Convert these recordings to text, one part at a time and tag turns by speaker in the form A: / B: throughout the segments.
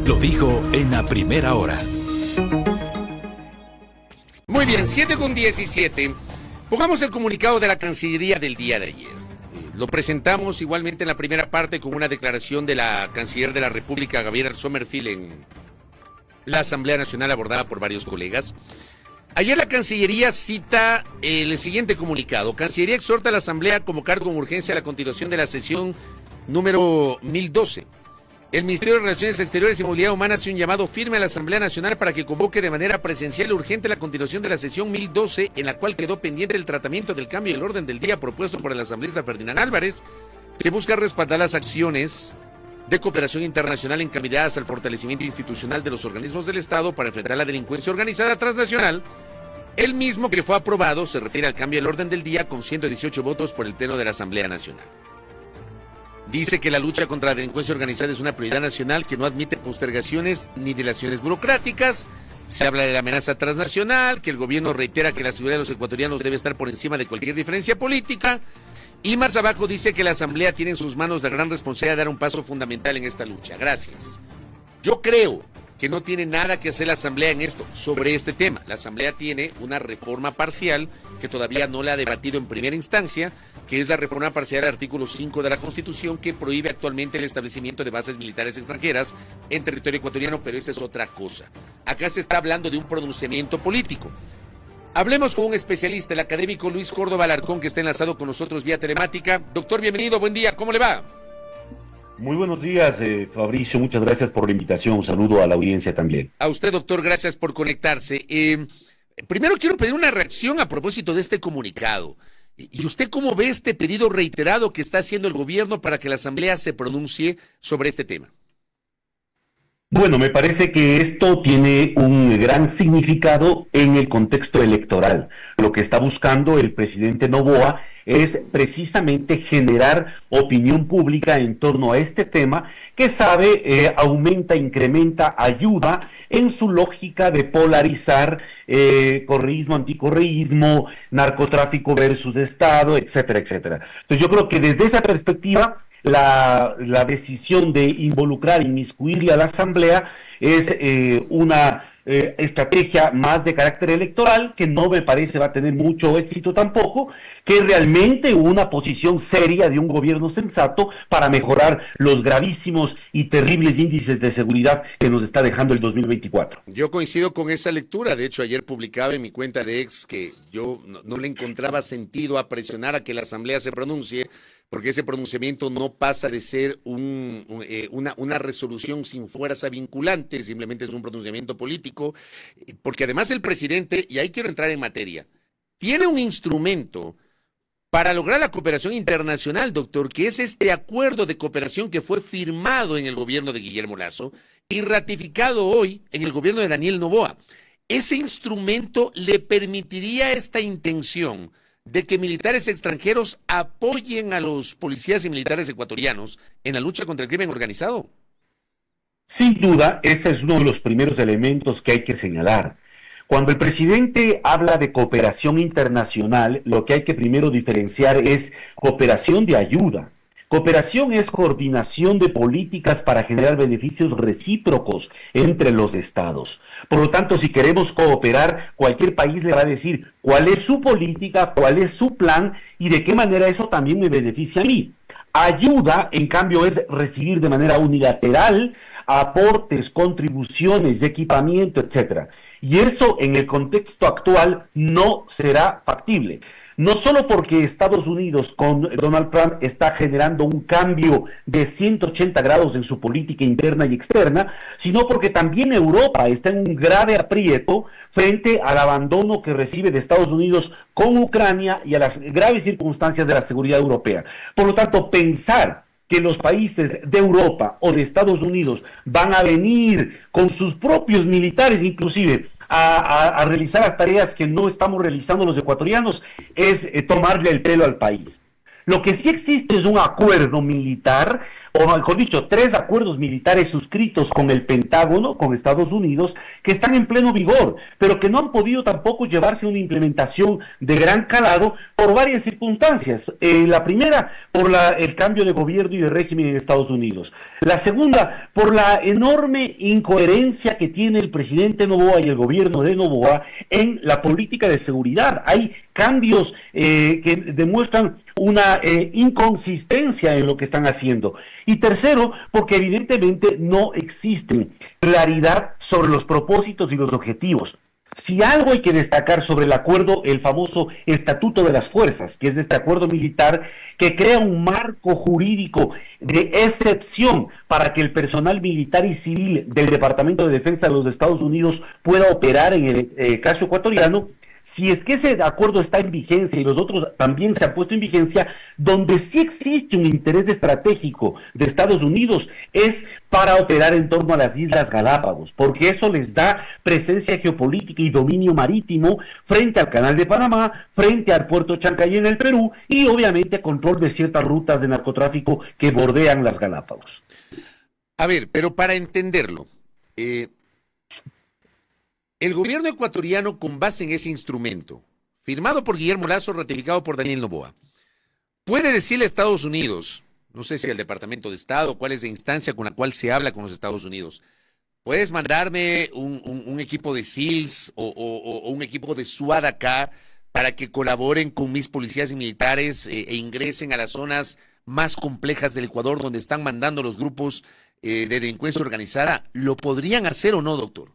A: Lo dijo en la primera hora.
B: Muy bien, 7:17. Pongamos el comunicado de la Cancillería del día de ayer. Lo presentamos igualmente en la primera parte con una declaración de la Canciller de la República, Gabriela Sommerfield, en la Asamblea Nacional abordada por varios colegas. Ayer la Cancillería cita el siguiente comunicado. Cancillería exhorta a la Asamblea a convocar con urgencia la continuación de la sesión número 1012. El Ministerio de Relaciones Exteriores y Movilidad Humana hace un llamado firme a la Asamblea Nacional para que convoque de manera presencial y urgente la continuación de la sesión 1012, en la cual quedó pendiente el tratamiento del cambio del orden del día propuesto por el asambleísta Ferdinand Álvarez, que busca respaldar las acciones de cooperación internacional encaminadas al fortalecimiento institucional de los organismos del Estado para enfrentar la delincuencia organizada transnacional. El mismo que fue aprobado se refiere al cambio del orden del día con 118 votos por el Pleno de la Asamblea Nacional. Dice que la lucha contra la delincuencia organizada es una prioridad nacional que no admite postergaciones ni dilaciones burocráticas. Se habla de la amenaza transnacional, que el gobierno reitera que la seguridad de los ecuatorianos debe estar por encima de cualquier diferencia política. Y más abajo dice que la Asamblea tiene en sus manos la gran responsabilidad de dar un paso fundamental en esta lucha. Gracias. Yo creo que no tiene nada que hacer la Asamblea en esto, sobre este tema. La Asamblea tiene una reforma parcial que todavía no la ha debatido en primera instancia, que es la reforma parcial del artículo 5 de la Constitución, que prohíbe actualmente el establecimiento de bases militares extranjeras en territorio ecuatoriano, pero esa es otra cosa. Acá se está hablando de un pronunciamiento político. Hablemos con un especialista, el académico Luis Córdoba Alarcón, que está enlazado con nosotros vía telemática. Doctor, bienvenido, buen día, ¿cómo le va?
C: Muy buenos días, Fabricio, muchas gracias por la invitación, un saludo a la audiencia también.
B: A usted, doctor, gracias por conectarse. Primero quiero pedir una reacción a propósito de este comunicado. ¿Y usted cómo ve este pedido reiterado que está haciendo el gobierno para que la Asamblea se pronuncie sobre este tema?
C: Bueno, me parece que esto tiene un gran significado en el contexto electoral. Lo que está buscando el presidente Noboa es precisamente generar opinión pública en torno a este tema que sabe aumenta, incrementa, ayuda en su lógica de polarizar correísmo, anticorreísmo, narcotráfico versus Estado, etcétera, etcétera. Entonces yo creo que desde esa perspectiva la decisión de involucrar, inmiscuirle a la Asamblea es una estrategia más de carácter electoral que no me parece va a tener mucho éxito tampoco, que es realmente una posición seria de un gobierno sensato para mejorar los gravísimos y terribles índices de seguridad que nos está dejando el 2024.
B: Yo coincido con esa lectura. De hecho, ayer publicaba en mi cuenta de ex que yo no le encontraba sentido a presionar a que la Asamblea se pronuncie, porque ese pronunciamiento no pasa de ser una resolución sin fuerza vinculante, simplemente es un pronunciamiento político, porque además el presidente, y ahí quiero entrar en materia, tiene un instrumento para lograr la cooperación internacional, doctor, que es este acuerdo de cooperación que fue firmado en el gobierno de Guillermo Lasso y ratificado hoy en el gobierno de Daniel Noboa. Ese instrumento le permitiría esta intención de que militares extranjeros apoyen a los policías y militares ecuatorianos en la lucha contra el crimen organizado.
C: Sin duda, ese es uno de los primeros elementos que hay que señalar. Cuando el presidente habla de cooperación internacional, lo que hay que primero diferenciar es cooperación de ayuda. Cooperación es coordinación de políticas para generar beneficios recíprocos entre los estados. Por lo tanto, si queremos cooperar, cualquier país le va a decir cuál es su política, cuál es su plan y de qué manera eso también me beneficia a mí. Ayuda, en cambio, es recibir de manera unilateral aportes, contribuciones de equipamiento, etcétera. Y eso en el contexto actual no será factible. No solo porque Estados Unidos con Donald Trump está generando un cambio de 180 grados en su política interna y externa, sino porque también Europa está en un grave aprieto frente al abandono que recibe de Estados Unidos con Ucrania y a las graves circunstancias de la seguridad europea. Por lo tanto, pensar que los países de Europa o de Estados Unidos van a venir con sus propios militares inclusive a realizar las tareas que no estamos realizando los ecuatorianos es tomarle el pelo al país. Lo que sí existe es un acuerdo militar o mejor dicho, 3 acuerdos militares suscritos con el Pentágono, con Estados Unidos, que están en pleno vigor, pero que no han podido tampoco llevarse a una implementación de gran calado por varias circunstancias. La primera, por el cambio de gobierno y de régimen en Estados Unidos. La segunda, por la enorme incoherencia que tiene el presidente Noboa y el gobierno de Noboa en la política de seguridad. Hay cambios que demuestran una inconsistencia en lo que están haciendo. Y tercero, porque evidentemente no existen claridad sobre los propósitos y los objetivos. Si algo hay que destacar sobre el acuerdo, el famoso Estatuto de las Fuerzas, que es este acuerdo militar que crea un marco jurídico de excepción para que el personal militar y civil del Departamento de Defensa de los Estados Unidos pueda operar en el caso ecuatoriano. Si es que ese acuerdo está en vigencia y los otros también se han puesto en vigencia, donde sí existe un interés estratégico de Estados Unidos es para operar en torno a las Islas Galápagos, porque eso les da presencia geopolítica y dominio marítimo frente al Canal de Panamá, frente al puerto Chancay en el Perú y obviamente control de ciertas rutas de narcotráfico que bordean las Galápagos.
B: A ver, pero para entenderlo, el gobierno ecuatoriano, con base en ese instrumento, firmado por Guillermo Lazo, ratificado por Daniel Noboa, puede decirle a Estados Unidos, no sé si al Departamento de Estado, cuál es la instancia con la cual se habla con los Estados Unidos, ¿puedes mandarme un equipo de SEALs o un equipo de SWAT acá para que colaboren con mis policías y militares e ingresen a las zonas más complejas del Ecuador donde están mandando los grupos de delincuencia organizada? ¿Lo podrían hacer o no, doctor?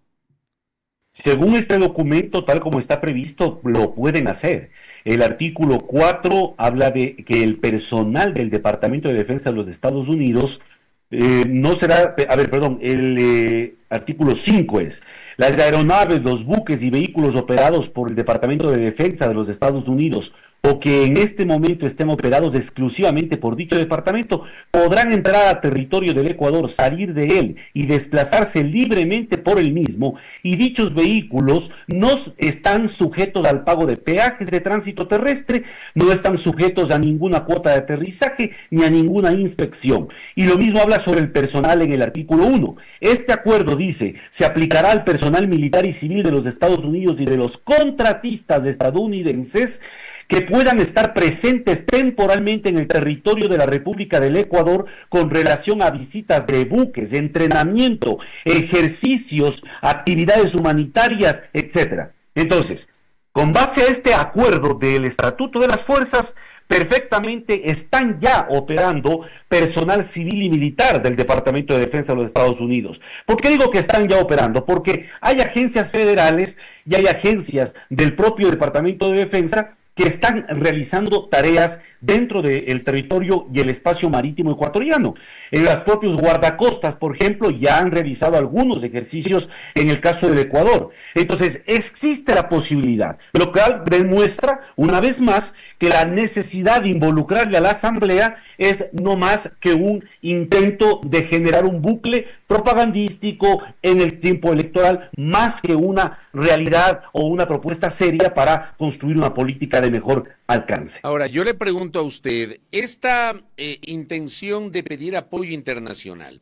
C: Según este documento, tal como está previsto, lo pueden hacer. El artículo 4 habla de que el personal del Departamento de Defensa de los Estados Unidos no será, el artículo 5 es, las aeronaves, los buques y vehículos operados por el Departamento de Defensa de los Estados Unidos o que en este momento estén operados exclusivamente por dicho departamento, podrán entrar a territorio del Ecuador, salir de él y desplazarse libremente por el mismo, y dichos vehículos no están sujetos al pago de peajes de tránsito terrestre, no están sujetos a ninguna cuota de aterrizaje ni a ninguna inspección. Y lo mismo habla sobre el personal en el artículo 1. Este acuerdo dice, se aplicará al personal militar y civil de los Estados Unidos y de los contratistas estadounidenses que puedan estar presentes temporalmente en el territorio de la República del Ecuador con relación a visitas de buques, entrenamiento, ejercicios, actividades humanitarias, etcétera. Entonces, con base a este acuerdo del Estatuto de las Fuerzas, perfectamente están ya operando personal civil y militar del Departamento de Defensa de los Estados Unidos. ¿Por qué digo que están ya operando? Porque hay agencias federales y hay agencias del propio Departamento de Defensa que están realizando tareas dentro del territorio y el espacio marítimo ecuatoriano. En los propios guardacostas, por ejemplo, ya han realizado algunos ejercicios en el caso del Ecuador. Entonces, existe la posibilidad, lo cual demuestra, una vez más, que la necesidad de involucrarle a la Asamblea es no más que un intento de generar un bucle propagandístico en el tiempo electoral, más que una realidad o una propuesta seria para construir una política de mejor alcance.
B: Ahora, yo le pregunto a usted, esta intención de pedir apoyo internacional,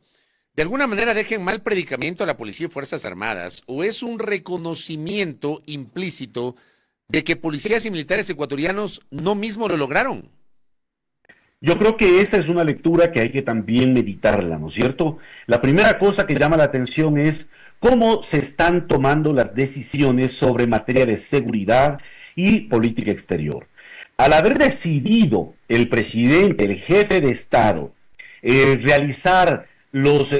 B: ¿de alguna manera deja en mal predicamento a la Policía y Fuerzas Armadas o es un reconocimiento implícito de que policías y militares ecuatorianos no mismo lo lograron?
C: Yo creo que esa es una lectura que hay que también meditarla, ¿no es cierto? La primera cosa que llama la atención es cómo se están tomando las decisiones sobre materia de seguridad y política exterior. Al haber decidido el presidente, el jefe de Estado, realizar los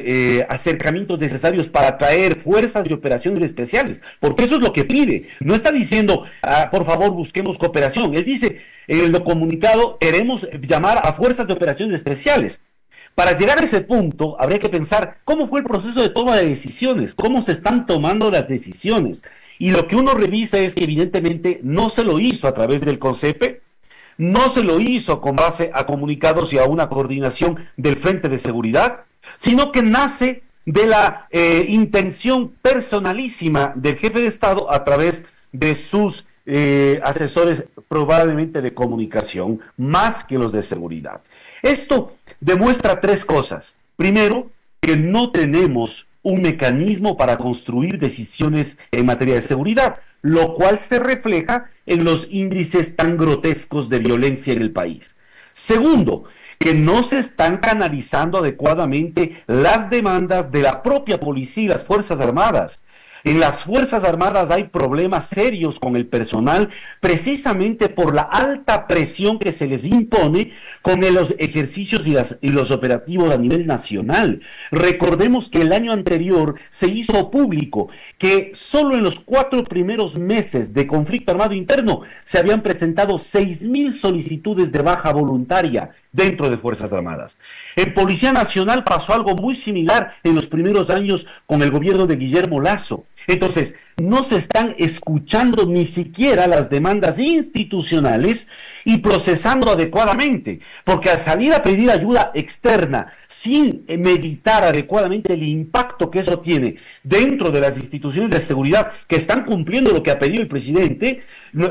C: acercamientos necesarios para traer fuerzas de operaciones especiales, porque eso es lo que pide. No está diciendo, por favor, busquemos cooperación. Él dice, en el comunicado, queremos llamar a fuerzas de operaciones especiales. Para llegar a ese punto, habría que pensar cómo fue el proceso de toma de decisiones, cómo se están tomando las decisiones. Y lo que uno revisa es que evidentemente no se lo hizo a través del CONCEPE, no se lo hizo con base a comunicados y a una coordinación del Frente de Seguridad, sino que nace de la intención personalísima del jefe de Estado a través de sus asesores probablemente de comunicación, más que los de seguridad. Esto demuestra tres cosas. Primero, que no tenemos un mecanismo para construir decisiones en materia de seguridad, lo cual se refleja en los índices tan grotescos de violencia en el país. Segundo, que no se están canalizando adecuadamente las demandas de la propia policía y las Fuerzas Armadas. En las Fuerzas Armadas hay problemas serios con el personal precisamente por la alta presión que se les impone con los ejercicios y los operativos a nivel nacional. Recordemos que el año anterior se hizo público que solo en los 4 primeros meses de conflicto armado interno se habían presentado 6,000 solicitudes de baja voluntaria dentro de Fuerzas Armadas. En Policía Nacional pasó algo muy similar en los primeros años con el gobierno de Guillermo Lasso. Entonces, no se están escuchando ni siquiera las demandas institucionales y procesando adecuadamente, porque al salir a pedir ayuda externa sin meditar adecuadamente el impacto que eso tiene dentro de las instituciones de seguridad que están cumpliendo lo que ha pedido el presidente,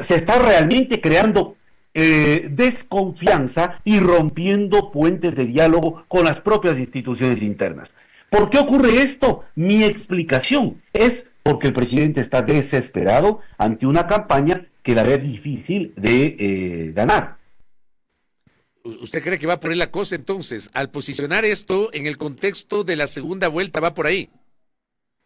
C: se está realmente creando desconfianza y rompiendo puentes de diálogo con las propias instituciones internas. ¿Por qué ocurre esto? Mi explicación es porque el presidente está desesperado ante una campaña que la ve difícil de ganar.
B: ¿Usted cree que va por ahí la cosa entonces? Al posicionar esto en el contexto de la segunda vuelta, ¿va por ahí?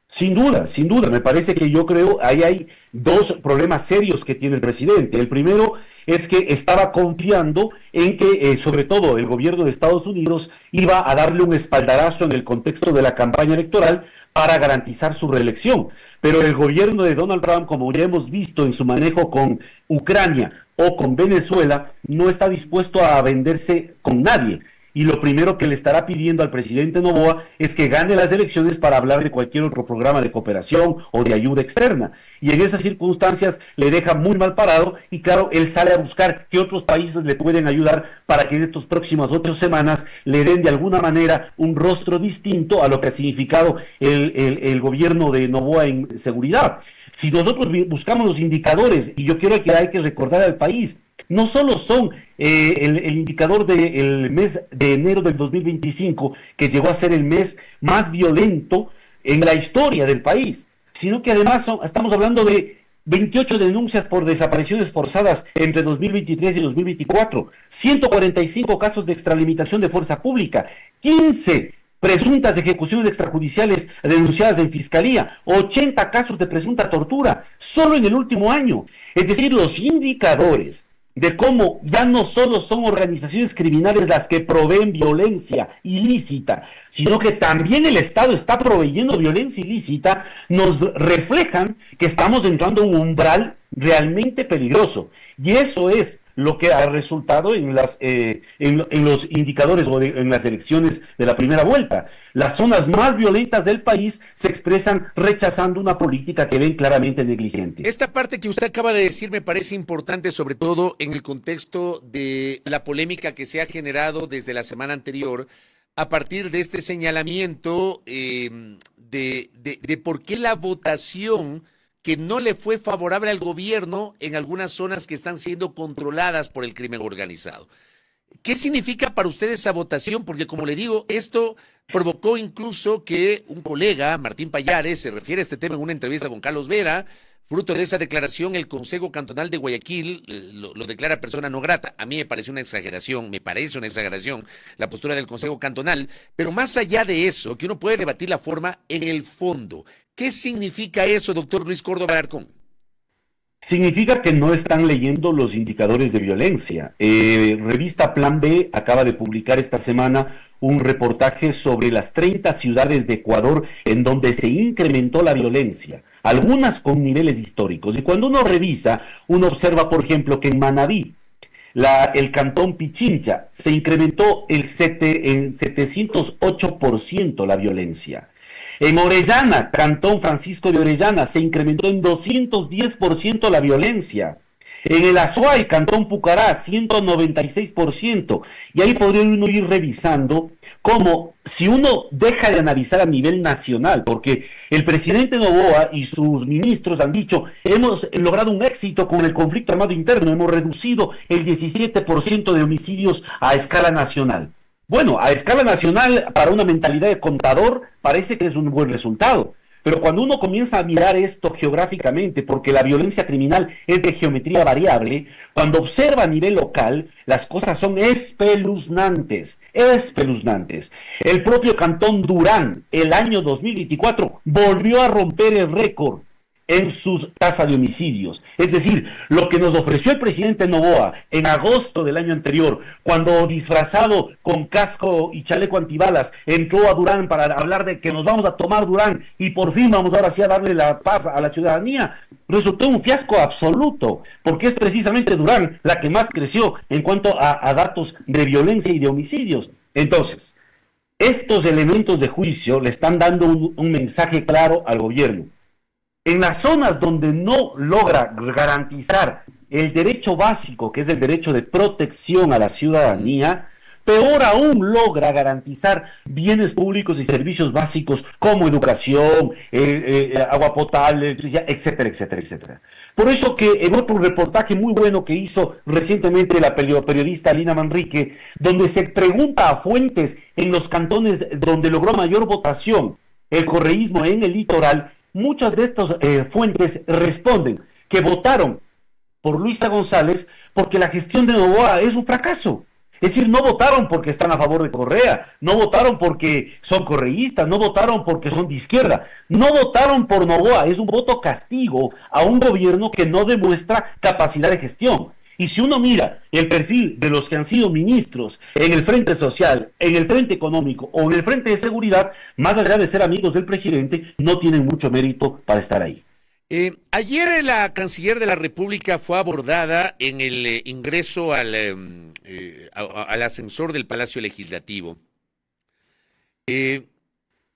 C: Sin duda, me parece que yo creo ahí hay dos problemas serios que tiene el presidente. El primero es que estaba confiando en que, sobre todo, el gobierno de Estados Unidos iba a darle un espaldarazo en el contexto de la campaña electoral para garantizar su reelección. Pero el gobierno de Donald Trump, como ya hemos visto en su manejo con Ucrania o con Venezuela, no está dispuesto a venderse con nadie. Y lo primero que le estará pidiendo al presidente Noboa es que gane las elecciones para hablar de cualquier otro programa de cooperación o de ayuda externa. Y en esas circunstancias le deja muy mal parado y claro, él sale a buscar qué otros países le pueden ayudar para que en estas próximas 8 semanas le den de alguna manera un rostro distinto a lo que ha significado el gobierno de Noboa en seguridad. Si nosotros buscamos los indicadores, y yo quiero que hay que recordar al país, no solo son el indicador del mes de enero del 2025, que llegó a ser el mes más violento en la historia del país, sino que además estamos hablando de 28 denuncias por desapariciones forzadas entre 2023 y 2024, 145 casos de extralimitación de fuerza pública, 15 presuntas ejecuciones extrajudiciales denunciadas en fiscalía, 80 casos de presunta tortura, solo en el último año. Es decir, los indicadores de cómo ya no solo son organizaciones criminales las que proveen violencia ilícita, sino que también el Estado está proveyendo violencia ilícita, nos reflejan que estamos entrando en un umbral realmente peligroso. Y eso es lo que ha resultado en los indicadores o en las elecciones de la primera vuelta. Las zonas más violentas del país se expresan rechazando una política que ven claramente negligente.
B: Esta parte que usted acaba de decir me parece importante, sobre todo en el contexto de la polémica que se ha generado desde la semana anterior a partir de este señalamiento de por qué la votación que no le fue favorable al gobierno en algunas zonas que están siendo controladas por el crimen organizado. ¿Qué significa para usted esa votación? Porque como le digo, esto provocó incluso que un colega, Martín Payares, se refiere a este tema en una entrevista con Carlos Vera. Fruto de esa declaración, el Consejo Cantonal de Guayaquil lo declara persona no grata. A mí me parece una exageración la postura del Consejo Cantonal, pero más allá de eso, que uno puede debatir la forma en el fondo. ¿Qué significa eso, doctor Luis Córdoba Alarcón?
C: Significa que no están leyendo los indicadores de violencia. Revista Plan B acaba de publicar esta semana un reportaje sobre las 30 ciudades de Ecuador en donde se incrementó la violencia, algunas con niveles históricos. Y cuando uno revisa, uno observa, por ejemplo, que en Manabí, el cantón Pichincha, se incrementó en 708% la violencia. En Orellana, Cantón Francisco de Orellana, se incrementó en 210% la violencia. En el Azuay, Cantón Pucará, 196%. Y ahí podría uno ir revisando cómo, si uno deja de analizar a nivel nacional, porque el presidente Noboa y sus ministros han dicho, hemos logrado un éxito con el conflicto armado interno, hemos reducido el 17% de homicidios a escala nacional. Bueno, a escala nacional, para una mentalidad de contador, parece que es un buen resultado. Pero cuando uno comienza a mirar esto geográficamente, porque la violencia criminal es de geometría variable, cuando observa a nivel local, las cosas son espeluznantes, espeluznantes. El propio Cantón Durán, el año 2024, volvió a romper el récord en su tasa de homicidios. Es decir, lo que nos ofreció el presidente Noboa en agosto del año anterior, cuando disfrazado con casco y chaleco antibalas entró a Durán para hablar de que nos vamos a tomar Durán y por fin vamos ahora sí a darle la paz a la ciudadanía, resultó un fiasco absoluto, porque es precisamente Durán la que más creció en cuanto a datos de violencia y de homicidios. Entonces, estos elementos de juicio le están dando un mensaje claro al gobierno. En las zonas donde no logra garantizar el derecho básico, que es el derecho de protección a la ciudadanía, peor aún logra garantizar bienes públicos y servicios básicos como educación, agua potable, electricidad, etcétera, etcétera, etcétera. Por eso que en otro reportaje muy bueno que hizo recientemente la periodista Lina Manrique, donde se pregunta a fuentes en los cantones donde logró mayor votación el correísmo en el litoral, muchas de estas fuentes responden que votaron por Luisa González porque la gestión de Noboa es un fracaso. Es decir, no votaron porque están a favor de Correa, no votaron porque son correístas, no votaron porque son de izquierda, no votaron por Noboa, es un voto castigo a un gobierno que no demuestra capacidad de gestión. Y si uno mira el perfil de los que han sido ministros en el frente social, en el frente económico o en el frente de seguridad, más allá de ser amigos del presidente, no tienen mucho mérito para estar ahí.
B: Ayer la canciller de la República fue abordada en el ingreso al ascensor del Palacio Legislativo. Y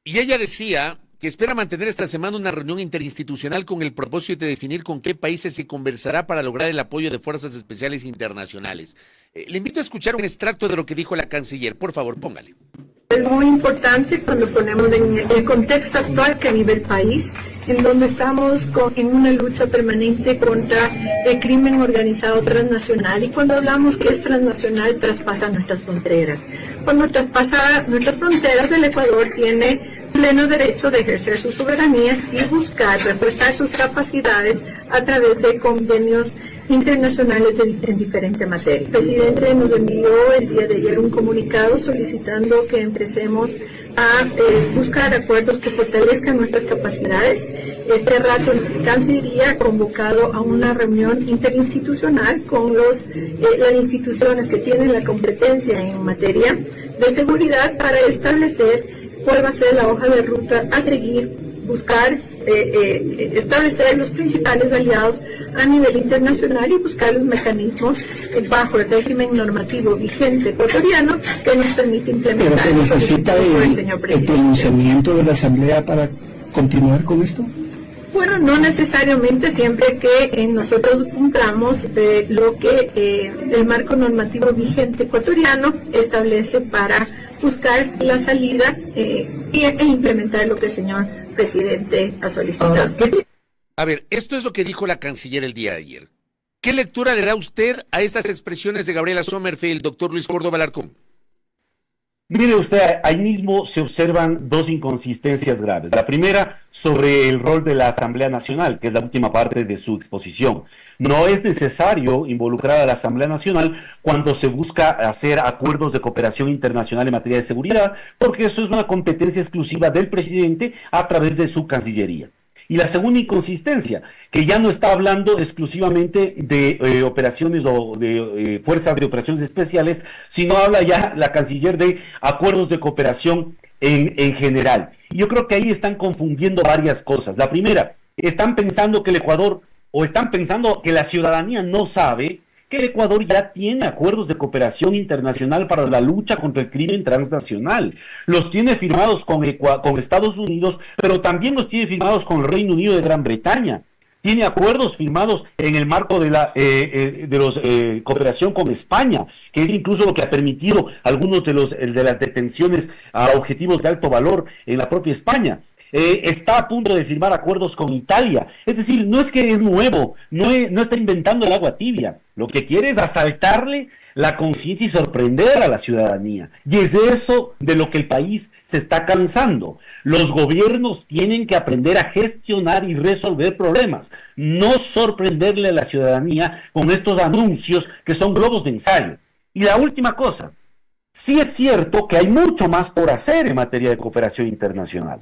B: ella decía que espera mantener esta semana una reunión interinstitucional con el propósito de definir con qué países se conversará para lograr el apoyo de fuerzas especiales internacionales. Le invito a escuchar un extracto de lo que dijo la canciller. Por favor, póngale.
D: Es muy importante cuando ponemos en el contexto actual que vive el país, en donde estamos en una lucha permanente contra el crimen organizado transnacional, y cuando hablamos que es transnacional traspasa nuestras fronteras. Cuando traspasa nuestras fronteras, el Ecuador tiene pleno derecho de ejercer su soberanía y buscar reforzar sus capacidades a través de convenios internacionales en diferentes materias. El presidente nos envió el día de ayer un comunicado solicitando que empecemos a buscar acuerdos que fortalezcan nuestras capacidades. Este rato la Cancillería ha convocado a una reunión interinstitucional con las instituciones que tienen la competencia en materia de seguridad para establecer cuál va a ser la hoja de ruta a seguir, buscar establecer los principales aliados a nivel internacional y buscar los mecanismos bajo el régimen normativo vigente ecuatoriano que nos permite implementar.
E: ¿Pero se necesita el pronunciamiento de la Asamblea para continuar con esto?
D: Bueno, no necesariamente, siempre que nosotros cumplamos lo que el marco normativo vigente ecuatoriano establece para buscar la salida e implementar lo que el señor presidente ha solicitado.
B: A ver, esto es lo que dijo la canciller el día de ayer. ¿Qué lectura le da usted a estas expresiones de Gabriela Sommerfeld, doctor Luis Córdoba Alarcón?
C: Mire usted, ahí mismo se observan dos inconsistencias graves. La primera, sobre el rol de la Asamblea Nacional, que es la última parte de su exposición. No es necesario involucrar a la Asamblea Nacional cuando se busca hacer acuerdos de cooperación internacional en materia de seguridad, porque eso es una competencia exclusiva del presidente a través de su Cancillería. Y la segunda inconsistencia, que ya no está hablando exclusivamente de operaciones o de fuerzas de operaciones especiales, sino habla ya la canciller de acuerdos de cooperación en general. Y yo creo que ahí están confundiendo varias cosas. La primera, están pensando que el Ecuador, o están pensando que la ciudadanía no sabe que el Ecuador ya tiene acuerdos de cooperación internacional para la lucha contra el crimen transnacional. Los tiene firmados con Estados Unidos, pero también los tiene firmados con el Reino Unido de Gran Bretaña. Tiene acuerdos firmados en el marco de la cooperación con España, que es incluso lo que ha permitido algunos de las detenciones a objetivos de alto valor en la propia España. Está a punto de firmar acuerdos con Italia. Es decir, no es que es nuevo, no está inventando el agua tibia. Lo que quiere es asaltarle la conciencia y sorprender a la ciudadanía. Y es de eso de lo que el país se está cansando. Los gobiernos tienen que aprender a gestionar y resolver problemas, no sorprenderle a la ciudadanía con estos anuncios que son globos de ensayo. Y la última cosa, sí es cierto que hay mucho más por hacer en materia de cooperación internacional.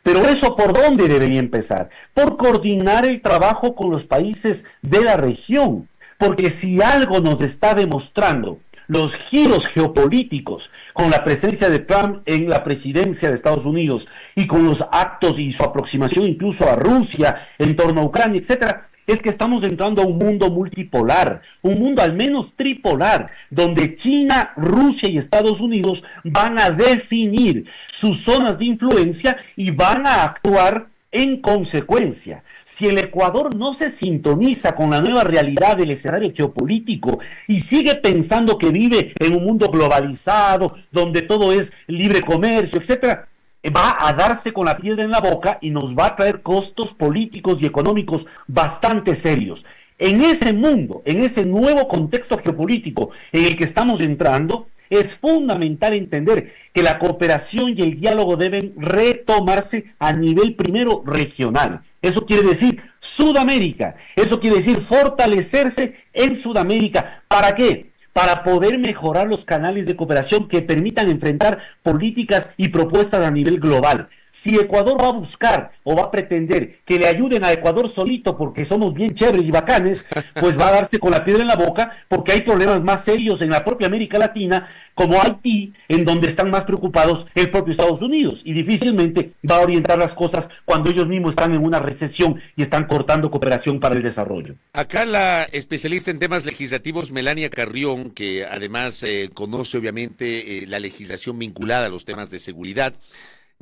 C: Pero eso, ¿por dónde debería empezar? Por coordinar el trabajo con los países de la región. Porque si algo nos está demostrando los giros geopolíticos con la presencia de Trump en la presidencia de Estados Unidos y con los actos y su aproximación incluso a Rusia en torno a Ucrania, etcétera, es que estamos entrando a un mundo multipolar, un mundo al menos tripolar, donde China, Rusia y Estados Unidos van a definir sus zonas de influencia y van a actuar en consecuencia. Si el Ecuador no se sintoniza con la nueva realidad del escenario geopolítico y sigue pensando que vive en un mundo globalizado, donde todo es libre comercio, etcétera, va a darse con la piedra en la boca y nos va a traer costos políticos y económicos bastante serios. En ese mundo, en ese nuevo contexto geopolítico en el que estamos entrando, es fundamental entender que la cooperación y el diálogo deben retomarse a nivel primero regional. Eso quiere decir Sudamérica, eso quiere decir fortalecerse en Sudamérica. ¿Para qué? Para poder mejorar los canales de cooperación que permitan enfrentar políticas y propuestas a nivel global. Si Ecuador va a buscar o va a pretender que le ayuden a Ecuador solito porque somos bien chéveres y bacanes, pues va a darse con la piedra en la boca, porque hay problemas más serios en la propia América Latina, como Haití, en donde están más preocupados el propio Estados Unidos, y difícilmente va a orientar las cosas cuando ellos mismos están en una recesión y están cortando cooperación para el desarrollo.
B: Acá la especialista en temas legislativos, Melania Carrión, que además conoce obviamente la legislación vinculada a los temas de seguridad,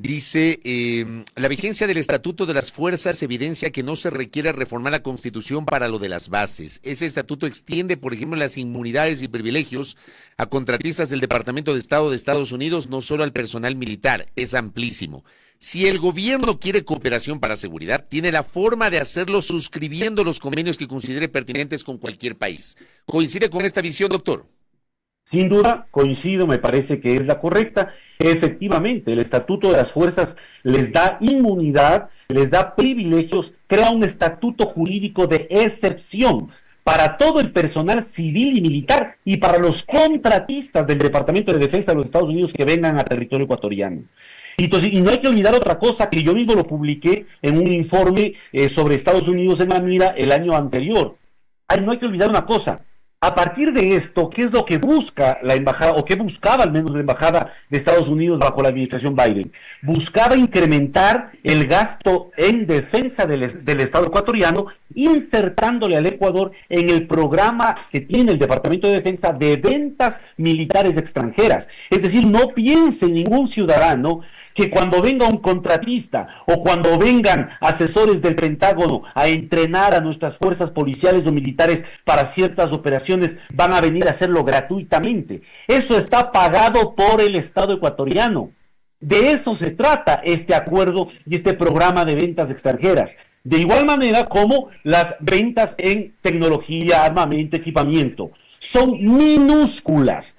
B: dice, la vigencia del Estatuto de las Fuerzas evidencia que no se requiere reformar la Constitución para lo de las bases. Ese estatuto extiende, por ejemplo, las inmunidades y privilegios a contratistas del Departamento de Estado de Estados Unidos, no solo al personal militar, es amplísimo. Si el gobierno quiere cooperación para seguridad, tiene la forma de hacerlo suscribiendo los convenios que considere pertinentes con cualquier país. ¿Coincide con esta visión, doctor?
C: Sin duda, coincido, me parece que es la correcta. Efectivamente, el Estatuto de las Fuerzas les da inmunidad, les da privilegios, crea un estatuto jurídico de excepción para todo el personal civil y militar y para los contratistas del Departamento de Defensa de los Estados Unidos que vengan a territorio ecuatoriano. Entonces, y no hay que olvidar otra cosa, que yo mismo lo publiqué en un informe sobre Estados Unidos en la mira el año anterior. No hay que olvidar una cosa. A partir de esto, ¿qué es lo que busca la embajada, o qué buscaba al menos la embajada de Estados Unidos bajo la administración Biden? Buscaba incrementar el gasto en defensa del Estado ecuatoriano, insertándole al Ecuador en el programa que tiene el Departamento de Defensa de ventas militares extranjeras. Es decir, no piense ningún ciudadano que cuando venga un contratista o cuando vengan asesores del Pentágono a entrenar a nuestras fuerzas policiales o militares para ciertas operaciones, van a venir a hacerlo gratuitamente. Eso está pagado por el Estado ecuatoriano. De eso se trata este acuerdo y este programa de ventas extranjeras. De igual manera como las ventas en tecnología, armamento, equipamiento. Son minúsculas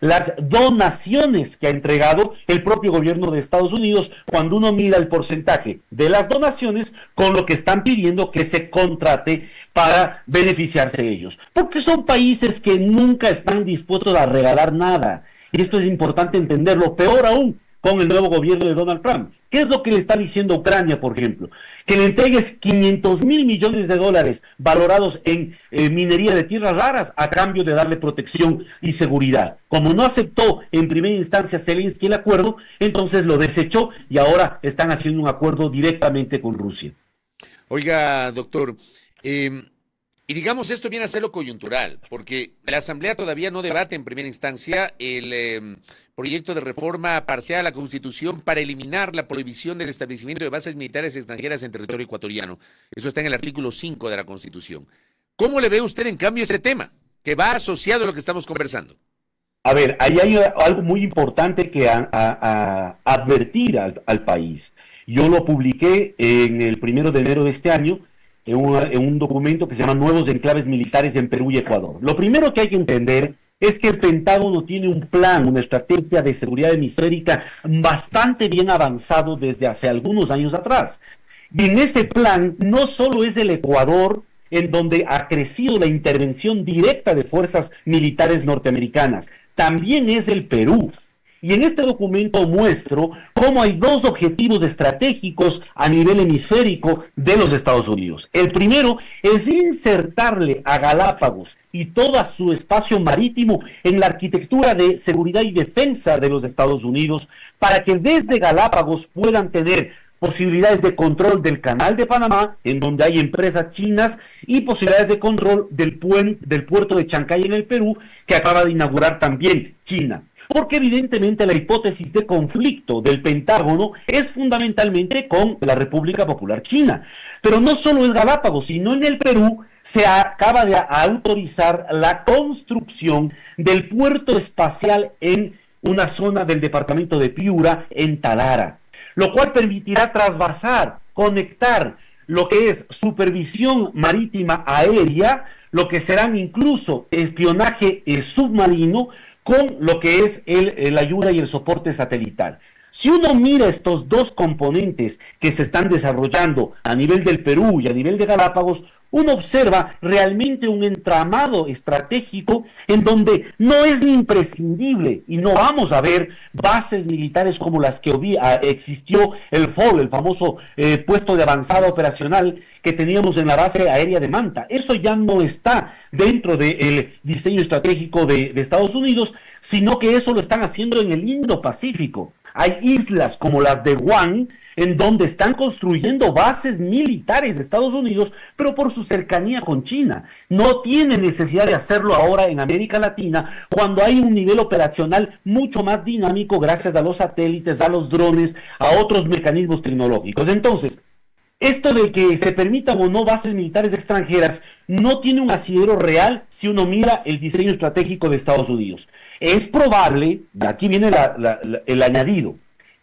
C: las donaciones que ha entregado el propio gobierno de Estados Unidos cuando uno mira el porcentaje de las donaciones con lo que están pidiendo que se contrate para beneficiarse ellos. Porque son países que nunca están dispuestos a regalar nada. Y esto es importante entenderlo, peor aún con el nuevo gobierno de Donald Trump. ¿Qué es lo que le está diciendo a Ucrania, por ejemplo? Que le entregues 500,000 millones de dólares valorados en minería de tierras raras a cambio de darle protección y seguridad. Como no aceptó en primera instancia Zelensky el acuerdo, entonces lo desechó y ahora están haciendo un acuerdo directamente con Rusia.
B: Oiga, doctor, y digamos, esto viene a ser lo coyuntural, porque la Asamblea todavía no debate en primera instancia el proyecto de reforma parcial a la Constitución para eliminar la prohibición del establecimiento de bases militares extranjeras en territorio ecuatoriano. Eso está en el artículo 5 de la Constitución. ¿Cómo le ve usted, en cambio, ese tema que va asociado a lo que estamos conversando?
C: A ver, ahí hay algo muy importante que advertir al país. Yo lo publiqué en el 1 de enero de este año, en un documento que se llama Nuevos Enclaves Militares en Perú y Ecuador. Lo primero que hay que entender es que el Pentágono tiene un plan, una estrategia de seguridad hemisférica bastante bien avanzado desde hace algunos años atrás. Y en ese plan no solo es el Ecuador, en donde ha crecido la intervención directa de fuerzas militares norteamericanas, también es el Perú. Y en este documento muestro cómo hay dos objetivos estratégicos a nivel hemisférico de los Estados Unidos. El primero es insertarle a Galápagos y todo su espacio marítimo en la arquitectura de seguridad y defensa de los Estados Unidos, para que desde Galápagos puedan tener posibilidades de control del Canal de Panamá, en donde hay empresas chinas, y posibilidades de control del puerto de Chancay en el Perú, que acaba de inaugurar también China. Porque evidentemente la hipótesis de conflicto del Pentágono es fundamentalmente con la República Popular China. Pero no solo es Galápagos, sino en el Perú se acaba de autorizar la construcción del puerto espacial en una zona del departamento de Piura, en Talara, lo cual permitirá trasvasar, conectar lo que es supervisión marítima aérea, lo que serán incluso espionaje submarino, con lo que es la ayuda y el soporte satelital. Si uno mira estos dos componentes que se están desarrollando a nivel del Perú y a nivel de Galápagos, uno observa realmente un entramado estratégico en donde no es ni imprescindible y no vamos a ver bases militares como las que existió el FOL, el famoso puesto de avanzada operacional que teníamos en la base aérea de Manta. Eso ya no está dentro del diseño estratégico de Estados Unidos, sino que eso lo están haciendo en el Indo-Pacífico. Hay islas como las de Guam, en donde están construyendo bases militares de Estados Unidos, pero por su cercanía con China. No tiene necesidad de hacerlo ahora en América Latina, cuando hay un nivel operacional mucho más dinámico gracias a los satélites, a los drones, a otros mecanismos tecnológicos. Entonces, esto de que se permitan o no bases militares extranjeras no tiene un asidero real si uno mira el diseño estratégico de Estados Unidos. Es probable, y aquí viene el añadido,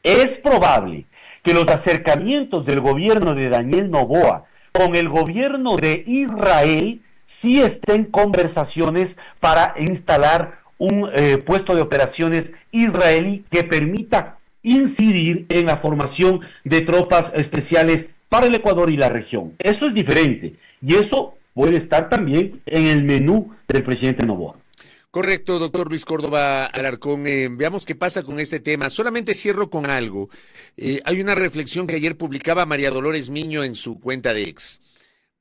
C: es probable que los acercamientos del gobierno de Daniel Noboa con el gobierno de Israel sí estén conversaciones para instalar un puesto de operaciones israelí que permita incidir en la formación de tropas especiales para el Ecuador y la región. Eso es diferente y eso puede estar también en el menú del presidente Noboa.
B: Correcto, doctor Luis Córdoba Alarcón. Veamos qué pasa con este tema. Solamente cierro con algo. Hay una reflexión que ayer publicaba María Dolores Miño en su cuenta de X.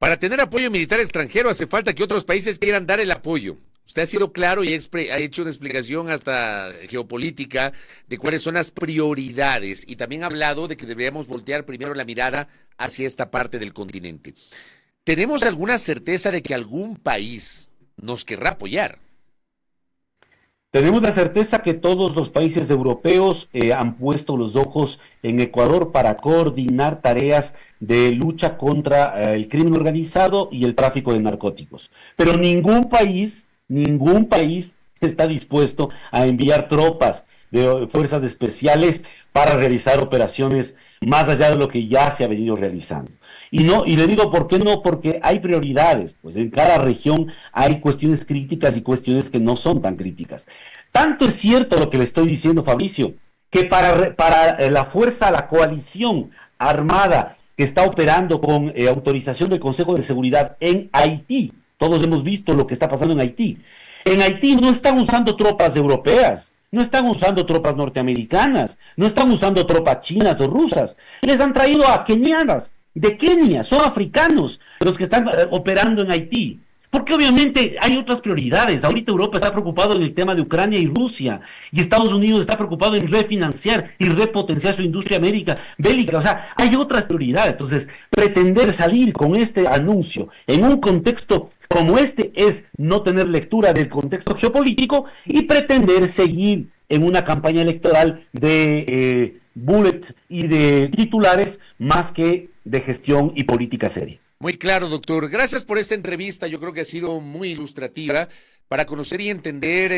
B: Para tener apoyo militar extranjero hace falta que otros países quieran dar el apoyo. Usted ha sido claro y ha hecho una explicación hasta geopolítica de cuáles son las prioridades y también ha hablado de que deberíamos voltear primero la mirada hacia esta parte del continente. ¿Tenemos alguna certeza de que algún país nos querrá apoyar?
C: Tenemos la certeza que todos los países europeos han puesto los ojos en Ecuador para coordinar tareas de lucha contra el crimen organizado y el tráfico de narcóticos. Pero ningún país está dispuesto a enviar tropas de fuerzas especiales para realizar operaciones más allá de lo que ya se ha venido realizando. Y le digo, ¿por qué no? Porque hay prioridades, pues en cada región hay cuestiones críticas y cuestiones que no son tan críticas. Tanto es cierto lo que le estoy diciendo, Fabricio, que para la coalición armada que está operando con autorización del Consejo de Seguridad en Haití, todos hemos visto lo que está pasando en Haití. En Haití no están usando tropas europeas, no están usando tropas norteamericanas, no están usando tropas chinas o rusas, les han traído a kenianas. De Kenia, son africanos los que están operando en Haití, porque obviamente hay otras prioridades. Ahorita Europa está preocupado en el tema de Ucrania y Rusia, y Estados Unidos está preocupado en refinanciar y repotenciar su industria bélica, o sea, hay otras prioridades. Entonces, pretender salir con este anuncio en un contexto como este es no tener lectura del contexto geopolítico y pretender seguir en una campaña electoral de bullets y de titulares más que de gestión y política seria.
B: Muy claro, doctor. Gracias por esta entrevista. Yo creo que ha sido muy ilustrativa para conocer y entender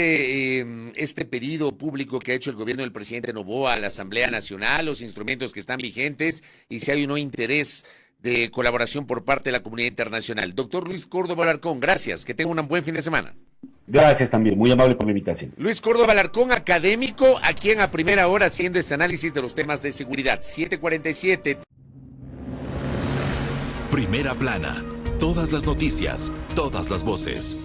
B: este pedido público que ha hecho el gobierno del presidente Noboa a la Asamblea Nacional, los instrumentos que están vigentes y si hay o no interés de colaboración por parte de la comunidad internacional. Doctor Luis Córdoba Alarcón, gracias, que tenga un buen fin de semana.
C: Gracias también, muy amable por la invitación.
B: Luis Córdoba Alarcón, académico, aquí en A Primera Hora, haciendo este análisis de los temas de seguridad. 7:47.
A: Primera plana. Todas las noticias, todas las voces.